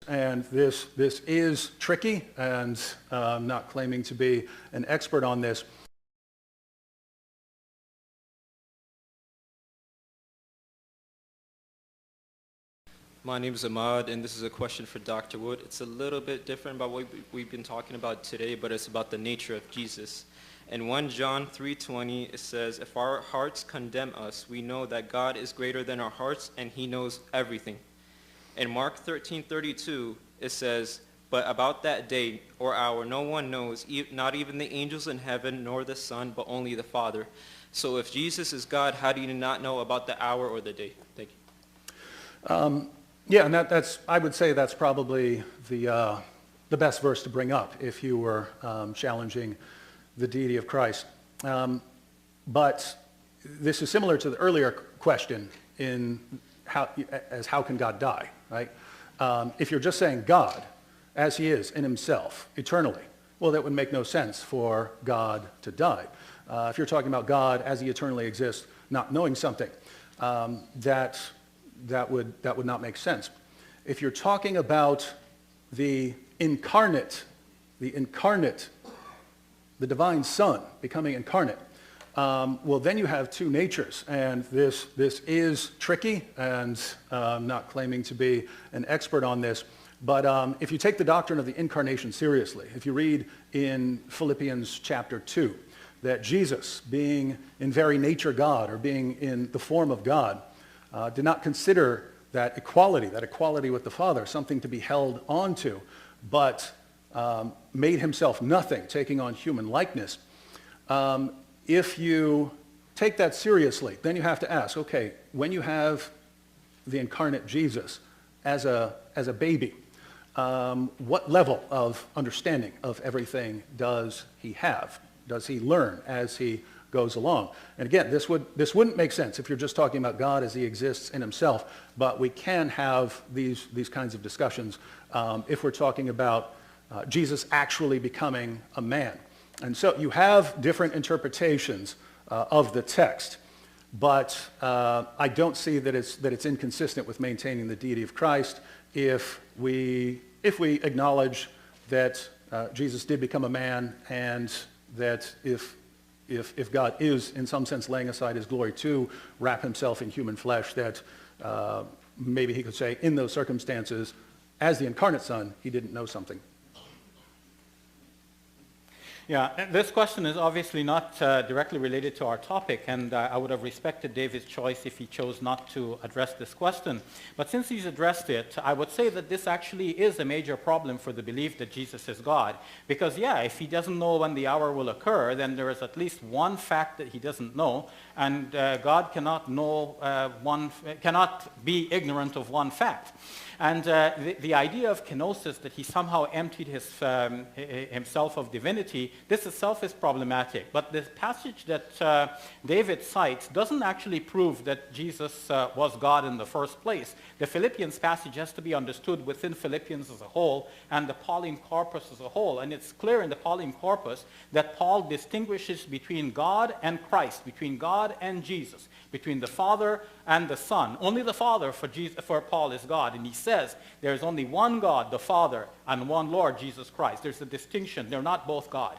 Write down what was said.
And this is tricky, and I'm not claiming to be an expert on this. My name is Ahmad, and this is a question for Dr. Wood. It's a little bit different about what we've been talking about today, but it's about the nature of Jesus. In 1 John 3:20, it says, "If our hearts condemn us, we know that God is greater than our hearts, and he knows everything." In Mark 13:32, it says, "But about that day or hour no one knows, not even the angels in heaven, nor the Son, but only the Father." So if Jesus is God, how do you not know about the hour or the day? Thank you. Yeah, and that's I would say that's probably the best verse to bring up if you were challenging the deity of Christ. But this is similar to the earlier question in how can God die, right? If you're just saying God, as he is in himself, eternally, well, that would make no sense for God to die. If you're talking about God as he eternally exists, not knowing something, that would not make sense. If you're talking about the incarnate, the divine Son becoming incarnate, well, then you have two natures, and this is tricky, and I'm not claiming to be an expert on this, but if you take the doctrine of the incarnation seriously, if you read in Philippians chapter 2, that Jesus, being in very nature God, or being in the form of God, did not consider that equality with the Father, something to be held onto, but made himself nothing, taking on human likeness. If you take that seriously, then you have to ask, okay, when you have the incarnate Jesus as a baby, what level of understanding of everything does he have? Does he learn as he goes along? And again, this wouldn't make sense if you're just talking about God as he exists in himself, but we can have these kinds of discussions if we're talking about Jesus actually becoming a man. And so you have different interpretations of the text, but I don't see that it's inconsistent with maintaining the deity of Christ if we acknowledge that Jesus did become a man, and that if God is, in some sense, laying aside his glory to wrap himself in human flesh, that maybe he could say, in those circumstances, as the incarnate Son, he didn't know something. Yeah, this question is obviously not directly related to our topic, and I would have respected David's choice if he chose not to address this question. But since he's addressed it, I would say that this actually is a major problem for the belief that Jesus is God. Because, yeah, if he doesn't know when the hour will occur, then there is at least one fact that he doesn't know, and God cannot cannot be ignorant of one fact. And the idea of kenosis, that he somehow emptied himself of divinity, this itself is problematic. But the passage that David cites doesn't actually prove that Jesus was God in the first place. The Philippians passage has to be understood within Philippians as a whole and the Pauline corpus as a whole. And it's clear in the Pauline corpus that Paul distinguishes between God and Christ, between God and Jesus, between the Father and the Son. Only the Father for Paul is God. And he says there's only one God, the Father, and one Lord, Jesus Christ. There's a distinction. They're not both God.